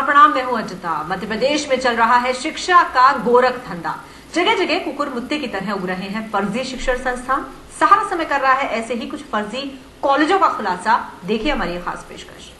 नमस्कार प्रणाम, मैं हूं अंजिता। मध्य प्रदेश में चल रहा है शिक्षा का गोरख धंधा। जगह जगह कुकुर मुत्ते की तरह उग रहे हैं फर्जी शिक्षण संस्थान। सहारा समय कर रहा है ऐसे ही कुछ फर्जी कॉलेजों का खुलासा। देखिए हमारी खास पेशकश।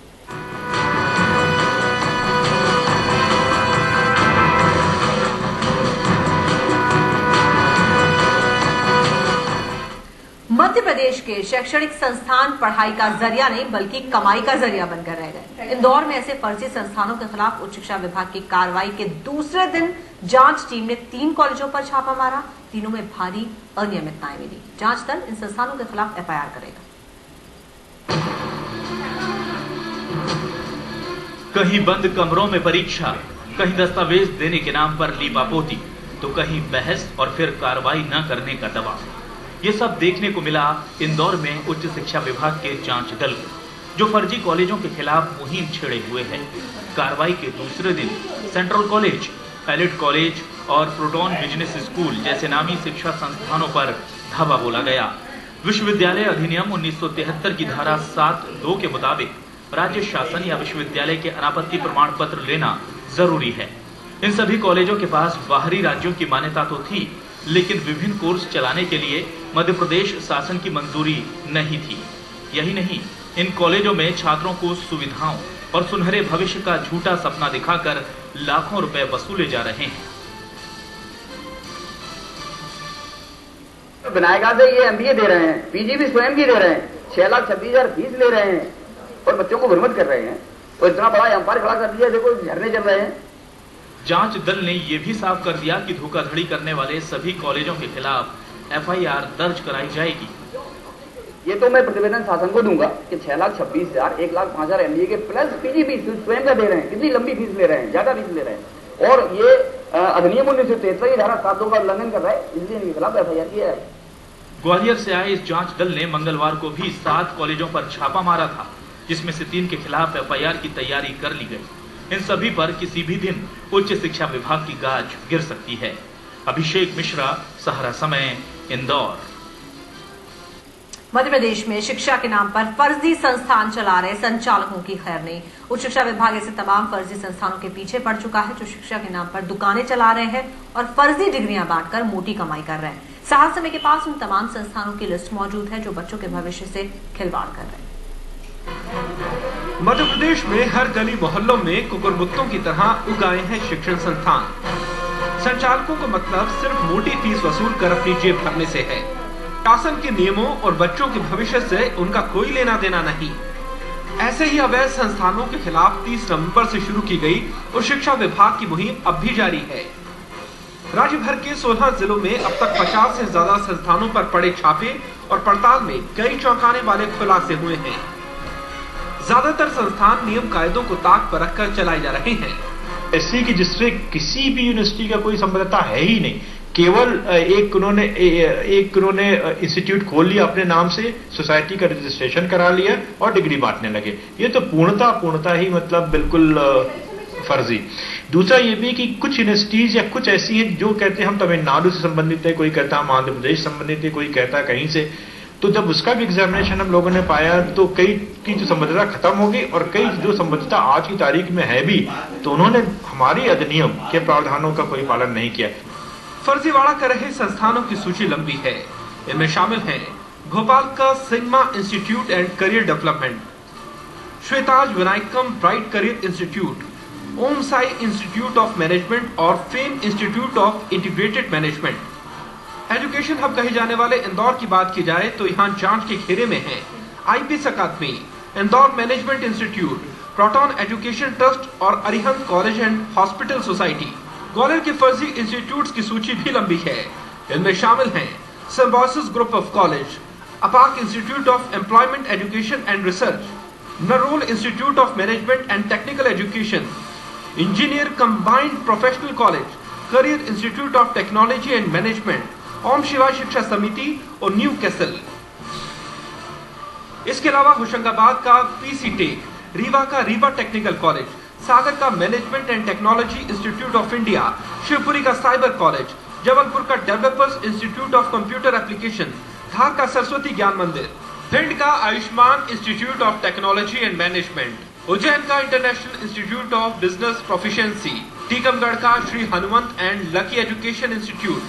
मध्य प्रदेश के शैक्षणिक संस्थान पढ़ाई का जरिया नहीं बल्कि कमाई का जरिया बनकर रह गए। इंदौर में ऐसे फर्जी संस्थानों के खिलाफ उच्च शिक्षा विभाग की कार्रवाई के दूसरे दिन जांच टीम ने 3 कॉलेजों पर छापा मारा। तीनों में भारी अनियमितताएं मिली। जांच दल इन संस्थानों के खिलाफ एफआईआर करेगा। कहीं बंद कमरों में परीक्षा, कहीं दस्तावेज देने के नाम पर लीपापोती, तो कहीं बहस और फिर कार्रवाई न करने का दबाव। ये सब देखने को मिला इंदौर में उच्च शिक्षा विभाग के जांच दल को, जो फर्जी कॉलेजों के खिलाफ मुहिम छेड़े हुए है। कार्रवाई के दूसरे दिन सेंट्रल कॉलेज, एलिट कॉलेज और प्रोटॉन बिजनेस स्कूल जैसे नामी शिक्षा संस्थानों पर धावा बोला गया। विश्वविद्यालय अधिनियम 1973 की धारा 7(2) के मुताबिक राज्य शासन या विश्वविद्यालय के अनापत्ति प्रमाण पत्र लेना जरूरी है। इन सभी कॉलेजों के पास बाहरी राज्यों की मान्यता तो थी, लेकिन विभिन्न कोर्स चलाने के लिए मध्य प्रदेश शासन की मंजूरी नहीं थी। यही नहीं, इन कॉलेजों में छात्रों को सुविधाओं और सुनहरे भविष्य का झूठा सपना दिखाकर लाखों रुपए वसूले जा रहे हैं। विनायका से ये एमबीए दे रहे हैं, पीजी भी स्वयं की दे रहे हैं, 6,26,000 फीस ले रहे हैं और बच्चों को भ्रमित कर रहे हैं। तो इतना बड़ा एम्पायर खड़ा कर दिया, देखो झरने चल रहे हैं। जांच दल ने यह भी साफ कर दिया कि धोखाधड़ी करने वाले सभी कॉलेजों के खिलाफ एफआईआर दर्ज कराई जाएगी। ये तो मैं प्रतिवेदन शासन को दूंगा कि 6,26,000, 1,05,000 एमबीए के प्लस पीजी भी स्वयं का दे रहे हैं। कितनी लंबी फीस ले रहे हैं, ज्यादा फीस ले रहे हैं और ये अधिनियम 1973 की धारा 7(2) का उल्लंघन कर रहा है, इसलिए इनके खिलाफ एफआईआर किया है। ग्वालियर से आए इस जांच दल ने मंगलवार को भी 7 कॉलेजों पर छापा मारा था, जिसमें से 3 के खिलाफ एफआईआर की तैयारी कर ली गई। इन सभी पर किसी भी दिन उच्च शिक्षा विभाग की गाज गिर सकती है। अभिषेक मिश्रा, सहारा समय, इंदौर। मध्य प्रदेश में शिक्षा के नाम पर फर्जी संस्थान चला रहे संचालकों की खैर नहीं। उच्च शिक्षा विभाग ऐसे तमाम फर्जी संस्थानों के पीछे पड़ चुका है, जो शिक्षा के नाम पर दुकानें चला रहे हैं और फर्जी डिग्रियां बांटकर मोटी कमाई कर रहे हैं। सहारा समय के पास उन तमाम संस्थानों की लिस्ट मौजूद है जो बच्चों के भविष्य से खिलवाड़ कर रहे हैं। मध्य प्रदेश में हर गली मोहल्लों में कुकुरमुत्तों की तरह उगाए हैं शिक्षण संस्थान। संचालकों को मतलब सिर्फ मोटी फीस वसूल कर अपनी जेब भरने से है। शासन के नियमों और बच्चों के भविष्य से उनका कोई लेना देना नहीं। ऐसे ही अवैध संस्थानों के खिलाफ 30 नवंबर से शुरू की गई और शिक्षा विभाग की मुहिम अब भी जारी है। राज्य भर के 16 जिलों में अब तक 50 से ज्यादा संस्थानों पर पड़े छापे और पड़ताल में कई चौंकाने वाले खुलासे हुए हैं। ज्यादातर संस्थान नियम कायदों को ताक पर रखकर चलाए जा रहे हैं। ऐसी कि जिससे किसी भी यूनिवर्सिटी का कोई संबद्धता है ही नहीं। केवल एक उन्होंने इंस्टीट्यूट खोल लिया अपने नाम से, सोसाइटी का रजिस्ट्रेशन करा लिया और डिग्री बांटने लगे। ये तो पूर्णता ही मतलब बिल्कुल फर्जी। दूसरा ये भी कि कुछ यूनिवर्सिटीज या कुछ ऐसी हैं जो कहते हैं हम तमिलनाडु से संबंधित है, कोई कहता हम आंध्र प्रदेश संबंधित है, कोई कहता कहीं से। तो जब उसका भी एग्जामिनेशन हम लोगों ने पाया तो कई की जो संबद्धता खत्म हो गई और कई जो संबद्धता आज की तारीख में है भी, तो उन्होंने हमारी अधिनियम के प्रावधानों का कोई पालन नहीं किया। फर्जीवाड़ा कर रहे संस्थानों की सूची लंबी है। इनमें शामिल हैं भोपाल का Sigma institute and career development, Shwetaj Vinayakam bright career institute, Om Sai institute of management और Fame institute of integrated management. Education hub कहे जाने वाले इंदौर की बात की जाए तो यहाँ जांच के घेरे में है IPS academy, Indore management institute, Proton education trust और Arihant college and hospital society. Gwalior के फर्जी इंस्टीट्यूट्स की सूची भी लंबी है। इनमें शामिल हैं Symbiosis group of college, Apak institute of employment education and research, Narol institute of management and technical education, engineer combined professional college, career institute of technology and management, Om Shiva Shiksha Samiti और न्यू कैसल। इसके अलावा होशंगाबाद का पीसी टेक, रीवा का रीवा टेक्निकल कॉलेज, सागर का management and technology institute of India, Shivpuri का cyber college, Jabalpur का developers institute of computer application, Dhar का सरस्वती ज्ञान मंदिर, भिंड का Ayushman institute of technology and management, Ujjain का international institute of business proficiency, Tikamgarh का Shri Hanumant and lucky education institute,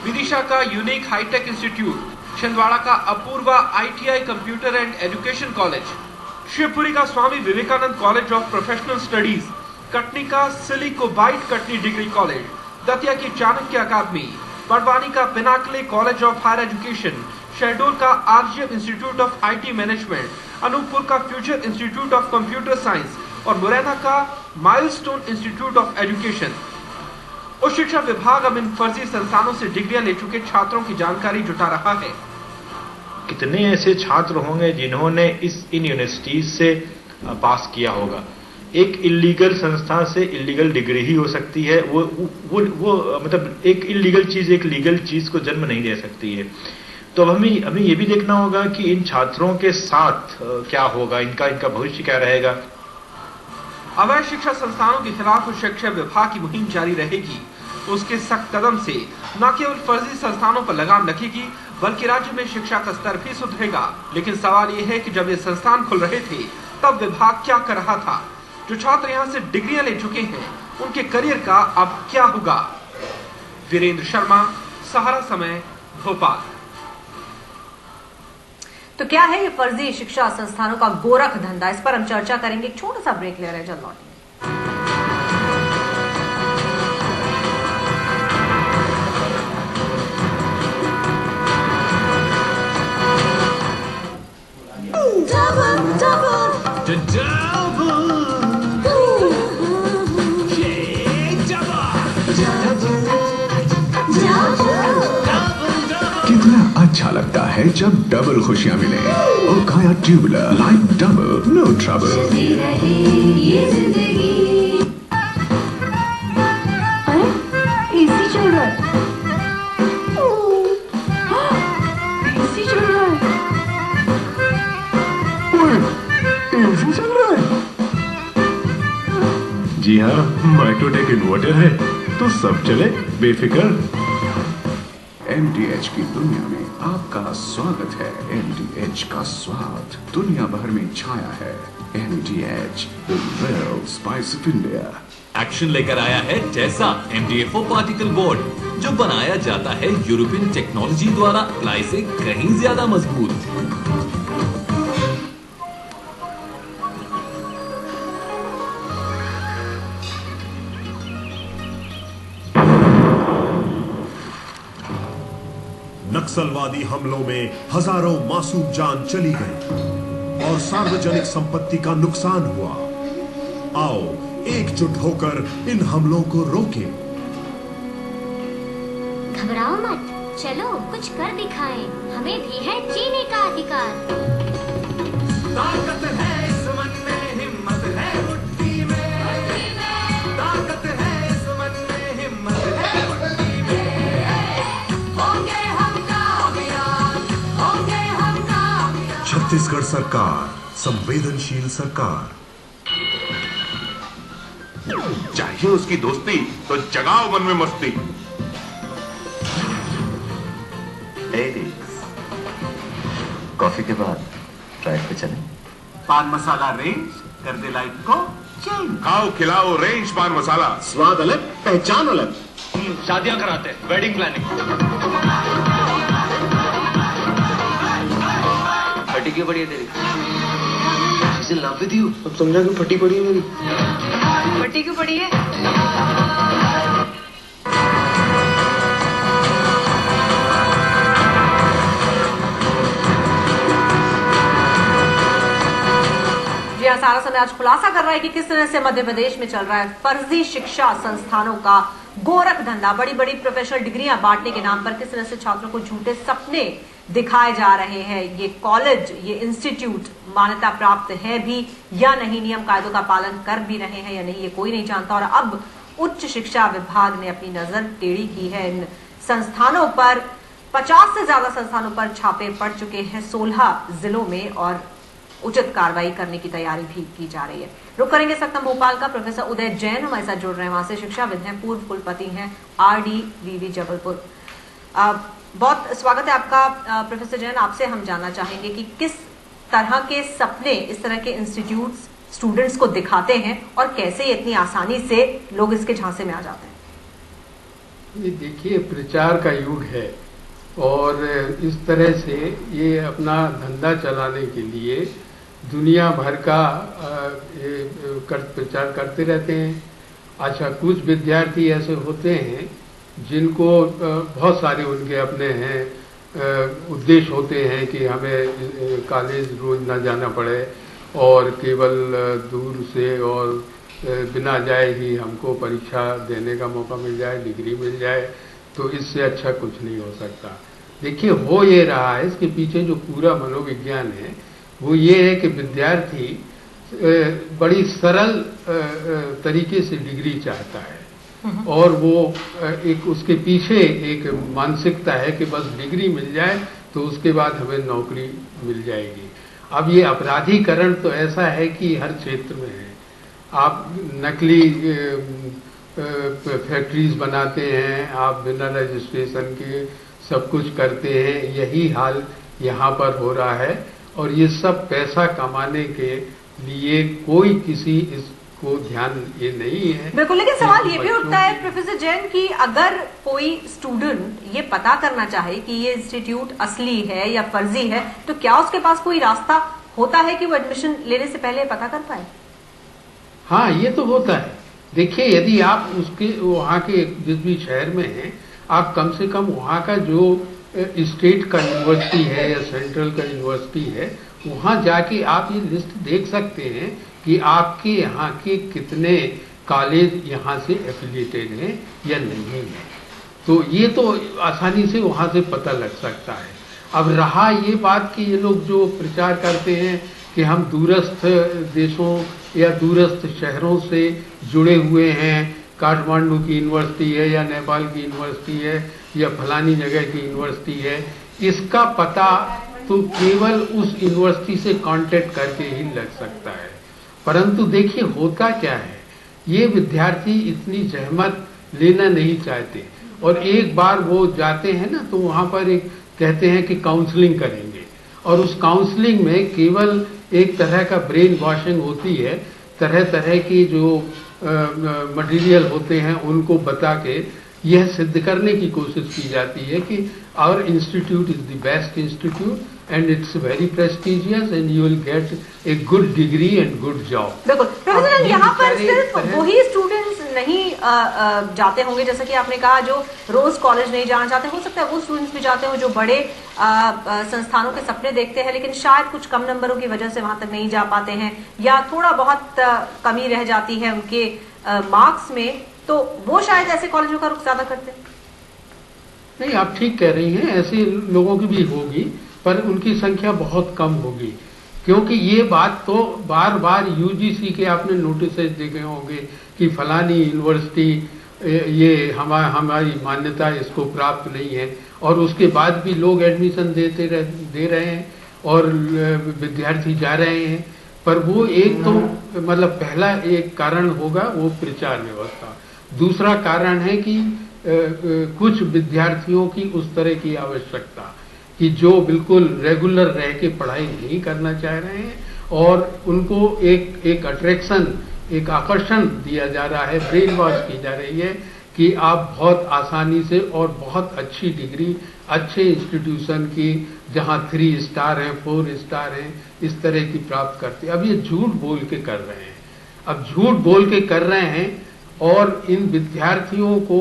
Vidisha का unique hitech institute, Chhindwara का Apoorva ITI computer and education college, Shivpuri का Swami Vivekanand college of professional studies, Katni का Silicobyte Katni degree college, Datia की Chanakya academy, Barwani का pinnacle college of higher education, Shahdol का RGM institute of IT management, Anuppur का future institute of computer science और मुरैना का milestone institute of education. उच्च शिक्षा विभाग अब इन फर्जी संस्थानों से डिग्रियां ले चुके छात्रों की जानकारी जुटा रहा है। कितने ऐसे छात्र होंगे जिन्होंने इन यूनिवर्सिटीज से पास किया होगा। एक इलीगल संस्था से इलीगल डिग्री ही हो सकती है। वो मतलब एक इलीगल चीज एक लीगल चीज को जन्म नहीं दे सकती है। तो अब हमें ये भी देखना होगा कि इन छात्रों के साथ क्या होगा, इनका भविष्य क्या रहेगा। अवैध शिक्षा संस्थानों के खिलाफ शिक्षा विभाग की मुहिम जारी रहेगी। उसके सख्त कदम से न केवल फर्जी संस्थानों पर लगाम लगेगी, बल्कि राज्य में शिक्षा का स्तर भी सुधरेगा। लेकिन सवाल यह है कि जब ये संस्थान खुल रहे थे तब विभाग क्या कर रहा था? जो छात्र यहाँ से डिग्रियां ले चुके हैं उनके करियर का अब क्या होगा? वीरेंद्र शर्मा, सहारा समय, भोपाल। तो क्या है ये फर्जी शिक्षा संस्थानों का गोरख धंधा? इस पर हम चर्चा करेंगे। एक छोटा सा ब्रेक ले रहे हैं, जल्द लौटेंगे। कितना अच्छा लगता है जब डबल खुशियां मिले। Okaya tubular, life double, no trouble. AC चल रहा है। एसी चल रहा है। एसी चल रहा है। जी हाँ, माइक्रोटेक इन्वर्टर है तो सब चले बेफिक्र। MDH की दुनिया में आपका स्वागत है। MDH का स्वाद दुनिया भर में छाया है। MDH, the real spice of India। Action लेकर आया है जैसा MDFO पार्टिकल बोर्ड, जो बनाया जाता है यूरोपियन टेक्नोलॉजी द्वारा प्लाई से कहीं ज्यादा मजबूत। नक्सलवादी हमलों में हजारों मासूम जान चली गई और सार्वजनिक संपत्ति का नुकसान हुआ। आओ एकजुट होकर इन हमलों को रोकें। घबराओ मत, चलो कुछ कर दिखाएं, हमें भी है जीने का अधिकार। ताकत है इस मन में, हिम्मत है मुट्ठी में। ताकत है इस मन में, हिम्मत है मुट्ठी में। होंगे हम कामयाब, होंगे हम कामयाब। छत्तीसगढ़ सरकार, संवेदनशील सरकार। चाहिए उसकी दोस्ती तो जगाओ मन में मस्ती। कॉफी के बाद ड्राइव पे चलें। पान मसाला रेंज कर दे लाइफ को चेंज। खाओ खिलाओ रेंज पान मसाला, स्वाद अलग, पहचान अलग। शादियां कराते हैं, वेडिंग प्लानिंग। फटी क्यों पड़ी है तेरी? इसे लव विद यू। अब समझा क्यों फटी पड़ी है मेरी? फटी क्यों पड़ी है? जी हाँ, सारा समय आज खुलासा कर रहा है कि किस तरह से मध्य प्रदेश में चल रहा है फर्जी शिक्षा संस्थानों का गोरख धंधा। बड़ी बड़ी प्रोफेशनल डिग्रियां बांटने के नाम पर किस तरह से छात्रों को झूठे सपने दिखाए जा रहे हैं। ये कॉलेज, ये इंस्टीट्यूट मान्यता प्राप्त है भी या नहीं, नियम कायदों का पालन कर भी रहे हैं या नहीं, ये कोई नहीं जानता। और अब उच्च शिक्षा विभाग ने अपनी नजर टेढ़ी की है इन संस्थानों पर। 50 से ज्यादा संस्थानों पर छापे पड़ चुके हैं 16 जिलों में और उचित कार्रवाई करने की तैयारी भी की जा रही है। रुक करेंगे इस वक्त हम भोपाल का। प्रोफेसर उदय जैन हमारे साथ जुड़ रहे हैं, वहां से शिक्षाविद हैं, पूर्व कुलपति हैं RDVV जबलपुर। बहुत स्वागत है आपका प्रोफेसर जैन। आपसे हम जानना चाहेंगे कि किस तरह के सपने इस तरह के इंस्टीट्यूट्स स्टूडेंट्स को दिखाते हैं और कैसे इतनी आसानी से लोग इसके झांसे में आ जाते हैं? ये देखिए, प्रचार का युग है और इस तरह से ये अपना धंधा चलाने के लिए दुनिया भर का प्रचार करते रहते हैं। अच्छा, कुछ विद्यार्थी ऐसे होते हैं जिनको बहुत सारे उनके अपने हैं उद्देश्य होते हैं कि हमें कॉलेज रोज ना जाना पड़े और केवल दूर से और बिना जाए ही हमको परीक्षा देने का मौका मिल जाए, डिग्री मिल जाए, तो इससे अच्छा कुछ नहीं हो सकता। देखिए, हो ये रहा है, इसके पीछे जो पूरा मनोविज्ञान है वो ये है कि विद्यार्थी बड़ी सरल तरीके से डिग्री चाहता है और वो एक उसके पीछे एक मानसिकता है कि बस डिग्री मिल जाए तो उसके बाद हमें नौकरी मिल जाएगी। अब ये अपराधीकरण तो ऐसा है कि हर क्षेत्र में है। आप नकली फैक्ट्रीज बनाते हैं, आप बिना रजिस्ट्रेशन के सब कुछ करते हैं, यही हाल यहाँ पर हो रहा है और ये सब पैसा कमाने के लिए कोई किसी इसको ध्यान ये नहीं है। बिल्कुल, लेकिन सवाल ये भी उठता है प्रोफेसर जैन कि अगर कोई स्टूडेंट ये पता करना चाहे कि ये इंस्टीट्यूट असली है या फर्जी है, तो क्या उसके पास कोई रास्ता होता है कि वो एडमिशन लेने से पहले पता कर पाए? हाँ, ये तो होता है। देखिए, यदि आप उसके वहाँ के जिस भी शहर में हैं, आप कम से कम वहाँ का जो स्टेट का यूनिवर्सिटी है या सेंट्रल का यूनिवर्सिटी है, वहाँ जाके आप ये लिस्ट देख सकते हैं कि आपके यहाँ के कितने कॉलेज यहाँ से एफिलिएटेड हैं या नहीं है। तो ये तो आसानी से वहाँ से पता लग सकता है। अब रहा ये बात कि ये लोग जो प्रचार करते हैं कि हम दूरस्थ देशों या दूरस्थ शहरों से जुड़े हुए हैं, काठमांडू की यूनिवर्सिटी है या नेपाल की यूनिवर्सिटी है या फलानी जगह की यूनिवर्सिटी है, इसका पता तो केवल उस यूनिवर्सिटी से कांटेक्ट करके ही लग सकता है। परंतु देखिए, होता क्या है, ये विद्यार्थी इतनी जहमत लेना नहीं चाहते और एक बार वो जाते हैं ना तो वहाँ पर एक कहते हैं कि काउंसलिंग करेंगे और उस काउंसलिंग में केवल एक तरह का ब्रेन वॉशिंग होती है, तरह तरह की जो मटेरियल होते हैं उनको बता के यह सिद्ध करने की कोशिश की जाती है कि our institute is the best institute and it's very prestigious and you will get a good degree and good job. बिल्कुल प्रोफेसर, यहाँ पर सिर्फ वही स्टूडेंट्स नहीं जाते होंगे, जैसा कि आपने कहा, जो रोज कॉलेज नहीं जाना चाहते, हो सकता है वो स्टूडेंट्स भी जाते हो जो बड़े संस्थानों के सपने देखते हैं लेकिन शायद कुछ कम नंबरों की वजह से वहां तक नहीं जा पाते हैं या थोड़ा बहुत कमी रह जाती है उनके मार्क्स में, तो वो शायद ऐसे कॉलेजों का रुख ज्यादा करते हैं। नहीं, आप ठीक कह रही हैं, ऐसे लोगों की भी होगी पर उनकी संख्या बहुत कम होगी, क्योंकि ये बात तो बार बार यूजीसी के आपने नोटिस देखे होंगे कि फलानी यूनिवर्सिटी ये हमारी मान्यता इसको प्राप्त नहीं है और उसके बाद भी लोग एडमिशन दे रहे हैं और विद्यार्थी जा रहे हैं। पर वो एक तो मतलब पहला एक कारण होगा वो प्रचार व्यवस्था, दूसरा कारण है कि कुछ विद्यार्थियों की उस तरह की आवश्यकता कि जो बिल्कुल रेगुलर रह के पढ़ाई नहीं करना चाह रहे हैं और उनको एक अट्रैक्शन, एक आकर्षण दिया जा रहा है, ब्रेन वॉश की जा रही है कि आप बहुत आसानी से और बहुत अच्छी डिग्री अच्छे इंस्टीट्यूशन की जहां 3 स्टार हैं, 4 स्टार हैं, इस तरह की प्राप्त करते हैं। अब ये झूठ बोल के कर रहे हैं, अब झूठ बोल के कर रहे हैं और इन विद्यार्थियों को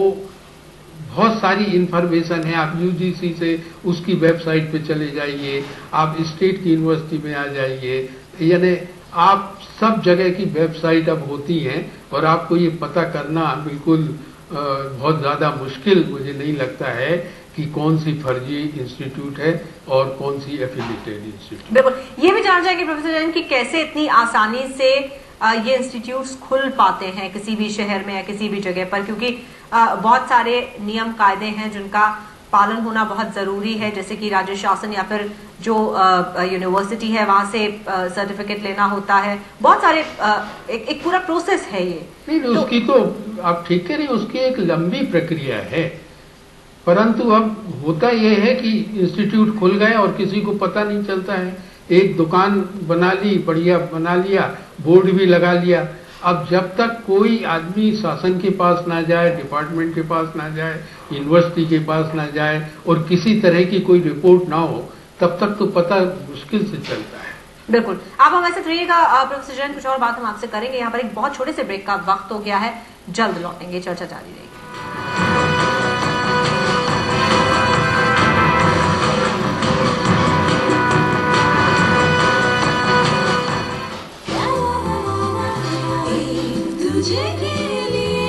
बहुत सारी इंफॉर्मेशन है। आप यूजीसी से उसकी वेबसाइट पे चले जाइए, आप स्टेट की यूनिवर्सिटी में आ जाइए, यानी आप सब जगह की वेबसाइट अब होती हैं और आपको ये पता करना बिल्कुल बहुत ज्यादा मुश्किल मुझे नहीं लगता है कि कौन सी फर्जी इंस्टीट्यूट है और कौन सी एफिलिएटेड इंस्टीट्यूट। बिल्कुल, ये भी जानना चाहेंगे प्रोफेसर जैन कि कैसे इतनी आसानी से ये इंस्टीट्यूट्स खुल पाते हैं किसी भी शहर में या किसी भी जगह पर, क्योंकि बहुत सारे नियम कायदे हैं जिनका पालन होना बहुत जरूरी है, जैसे कि राज्य शासन या फिर जो यूनिवर्सिटी है वहां से सर्टिफिकेट लेना होता है, बहुत सारे एक पूरा प्रोसेस है ये। नहीं, उसकी तो आप ठीक कह रही हैं, उसकी एक लंबी प्रक्रिया है, परंतु अब होता यह है कि इंस्टीट्यूट खुल गए और किसी को पता नहीं चलता है। एक दुकान बना ली, बढ़िया बना लिया, बोर्ड भी लगा लिया। अब जब तक कोई आदमी शासन के पास ना जाए, डिपार्टमेंट के पास ना जाए, यूनिवर्सिटी के पास ना जाए और किसी तरह की कोई रिपोर्ट ना हो, तब तक तो पता मुश्किल से चलता है। बिल्कुल, आप हमारे साथ रहिएगा प्रोफेसर जैन, कुछ और बात हम आपसे करेंगे। यहाँ पर एक बहुत छोटे से ब्रेक का वक्त हो गया है, जल्द लौटेंगे, चर्चा जारी रहेगी। तुझे के लिए,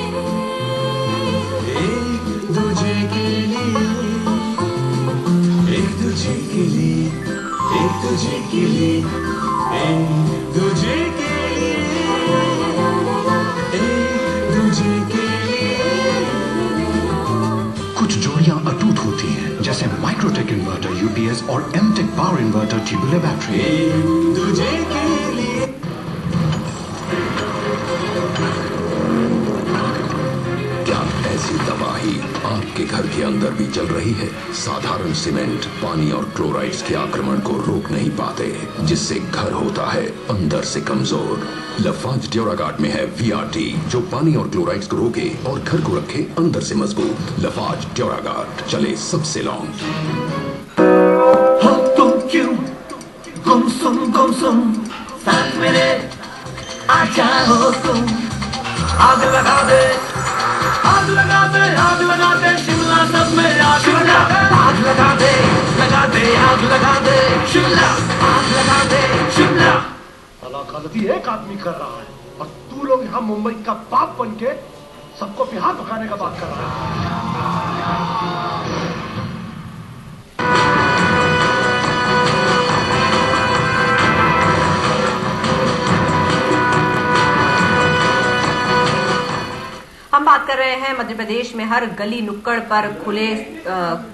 एक दूजे के लिए, एक दूजे के लिए, एक दूजे के लिए, एक दूजे के लिए, एक दूजे के लिए। कुछ जोड़ियां अटूट होती हैं, जैसे माइक्रोटेक इन्वर्टर यूपीएस और Amtek power inverter tubular battery. एक दूजे के लिए। ऐसी तबाही आपके घर के अंदर भी चल रही है। साधारण सीमेंट पानी और क्लोराइड्स के आक्रमण को रोक नहीं पाते, जिससे घर होता है अंदर से कमजोर। लफाज ड्योरागार्ड में है वीआरटी, जो पानी और क्लोराइड्स को रोके और घर को रखे अंदर से मजबूत। लफाज ड्योरागार्ड, चले सबसे लॉन्ग। हो तुम क्यों गुमसुम साथ मेरे आ जाओ तुम। आग लगा दे, आग लगा दे, आग लगा दे, शिमला सब में आग लगा दे, आग लगा दे, आग लगा दे, शिमला आग लगा दे, शिमला। भला गलती एक आदमी कर रहा है और तू लोग यहाँ मुंबई का बाप बन के सबको बिहार भगाने का बात कर रहा है। हम बात कर रहे हैं मध्य प्रदेश में हर गली नुक्कड़ पर खुले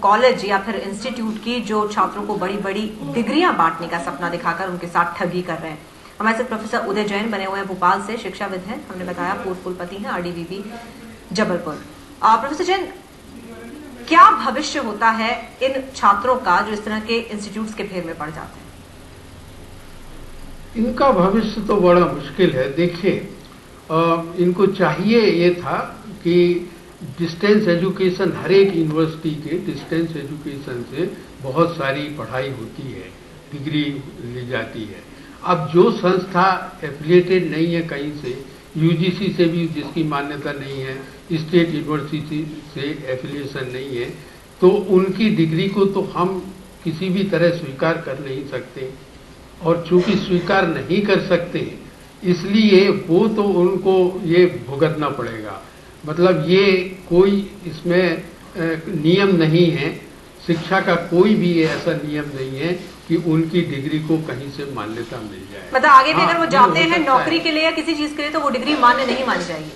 कॉलेज या फिर इंस्टीट्यूट की, जो छात्रों को बड़ी बड़ी डिग्रियां बांटने का सपना दिखाकर उनके साथ ठगी कर रहे हैं। हमारे साथ प्रोफेसर उदय जैन बने हुए हैं, भोपाल से शिक्षाविद हैं, हमने बताया पूर्व कुलपति हैं आरडीवीबी जबलपुर। प्रोफेसर जैन, क्या भविष्य होता है इन छात्रों का जो इस तरह के इंस्टीट्यूट के फेर में पड़ जाते हैं? इनका भविष्य तो बड़ा मुश्किल है। देखिए, इनको चाहिए ये था कि डिस्टेंस एजुकेशन, हर एक यूनिवर्सिटी के डिस्टेंस एजुकेशन से बहुत सारी पढ़ाई होती है, डिग्री ली जाती है। अब जो संस्था एफिलिएटेड नहीं है कहीं से, यूजीसी से भी जिसकी मान्यता नहीं है, स्टेट यूनिवर्सिटी से एफिलिएशन नहीं है, तो उनकी डिग्री को तो हम किसी भी तरह स्वीकार कर नहीं सकते। और चूंकि स्वीकार नहीं कर सकते, इसलिए वो तो उनको ये भुगतना पड़ेगा। मतलब ये कोई इसमें नियम नहीं है, शिक्षा का कोई भी ऐसा नियम नहीं है कि उनकी डिग्री को कहीं से मान्यता मिल जाए। मतलब आगे भी अगर वो जाते हैं नौकरी के लिए या किसी चीज के लिए, तो वो डिग्री मान्य नहीं मानी जाएगी।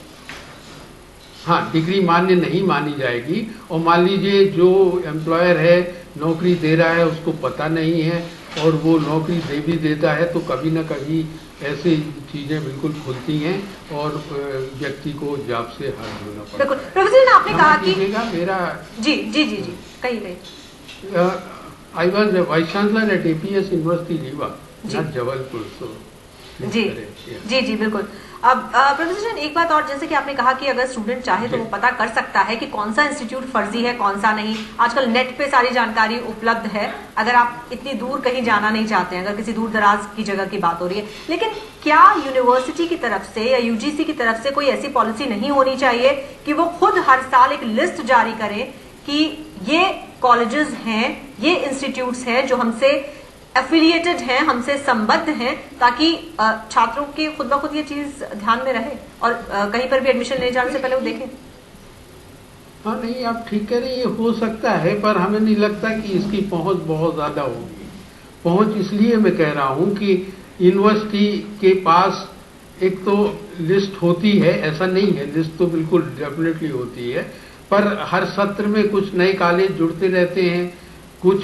हाँ, डिग्री मान्य नहीं मानी जाएगी। और मान लीजिए जो एम्प्लॉयर है, नौकरी दे रहा है, उसको पता नहीं है और वो नौकरी दे भी देता है, तो कभी ना कभी ऐसी चीजें बिल्कुल खुलती हैं और व्यक्ति को जॉब से हट होना पड़ता है। बिल्कुल। प्रोफेसर ने आपने कहा कि मेरा जी जी जी जी कहिए। I was vice chancellor at APS university Rewa, not Jabalpur. जी जी जी बिल्कुल। अब प्रोफेसर एक बात और, जैसे कि आपने कहा कि अगर स्टूडेंट चाहे तो वो पता कर सकता है कि कौन सा इंस्टीट्यूट फर्जी है, कौन सा नहीं। आजकल नेट पे सारी जानकारी उपलब्ध है, अगर आप इतनी दूर कहीं जाना नहीं चाहते हैं, अगर किसी दूर दराज की जगह की बात हो रही है। लेकिन क्या यूनिवर्सिटी की तरफ से या यूजीसी की तरफ से कोई ऐसी पॉलिसी नहीं होनी चाहिए कि वो खुद हर साल एक लिस्ट जारी करें कि ये कॉलेजेस हैं, ये इंस्टीट्यूट्स हैं जो हमसे एफिलिएटेड हैं, हमसे संबद्ध हैं, ताकि छात्रों की खुद ब खुद ये चीज ध्यान में रहे और कहीं पर भी एडमिशन ले जाने से पहले वो देखें? हाँ, नहीं, आप ठीक कह रहे हैं, ये हो सकता है, पर हमें नहीं लगता कि इसकी पहुंच बहुत ज्यादा होगी। पहुंच इसलिए मैं कह रहा हूं कि यूनिवर्सिटी के पास एक तो लिस्ट होती है, ऐसा नहीं है, लिस्ट तो बिल्कुल डेफिनेटली होती है, पर हर सत्र में कुछ नए कॉलेज जुड़ते रहते हैं, कुछ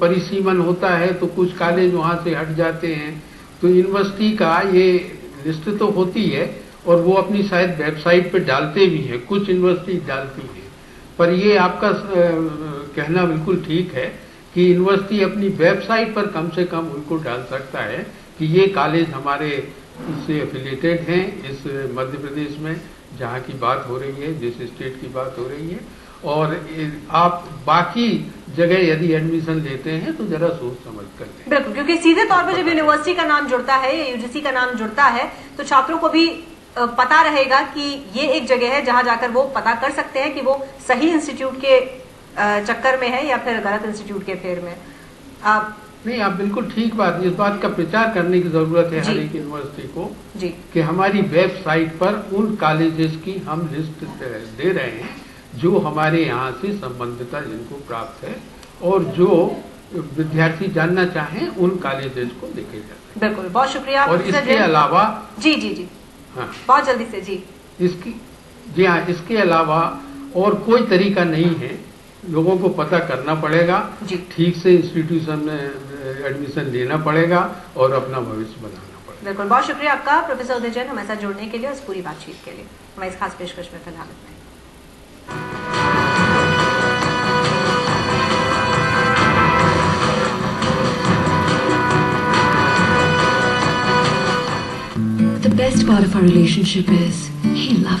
परिसीमन होता है तो कुछ कॉलेज वहां से हट जाते हैं। तो यूनिवर्सिटी का ये लिस्ट तो होती है और वो अपनी शायद वेबसाइट पे डालते भी हैं, कुछ यूनिवर्सिटी डालती हैं। पर ये आपका कहना बिल्कुल ठीक है कि यूनिवर्सिटी अपनी वेबसाइट पर कम से कम उनको डाल सकता है कि ये कॉलेज हमारे इससे एफिलिएटेड हैं इस मध्य प्रदेश में जहाँ की बात हो रही है, जिस स्टेट की बात हो रही है। और आप बाकी जगह यदि एडमिशन लेते हैं तो जरा सोच समझ कर लें। बिल्कुल, क्योंकि सीधे तौर पर जब यूनिवर्सिटी का नाम जुड़ता है या यूजीसी का नाम जुड़ता है तो छात्रों को भी पता रहेगा कि ये एक जगह है जहां जाकर वो पता कर सकते हैं कि वो सही इंस्टीट्यूट के चक्कर में है या फिर गलत इंस्टीट्यूट के फेर में। नहीं, आप बिल्कुल ठीक बात, इस बात का प्रचार करने की जरूरत है हर एक यूनिवर्सिटी को जी कि हमारी वेबसाइट पर उन कॉलेजेस की हम लिस्ट दे रहे हैं जो हमारे यहाँ से संबंधिता जिनको प्राप्त है और जो विद्यार्थी जानना चाहें उन कॉलेजेस को देखे जाते हैं। बिल्कुल, बहुत शुक्रिया। और इसके अलावा जी जी जी हाँ, बहुत जल्दी से जी हाँ, इसके अलावा और कोई तरीका नहीं है, लोगों को पता करना पड़ेगा, ठीक से इंस्टीट्यूशन में एडमिशन लेना पड़ेगा और अपना भविष्य बनाना पड़ेगा। बिल्कुल, बहुत शुक्रिया आपका प्रोफेसर उदय जैन हमारे साथ जुड़ने के लिए और इस पूरी बातचीत के लिए। हमारी इस खास पेशकश में फिलहाल इतना ही। The best part of our relationship is he loves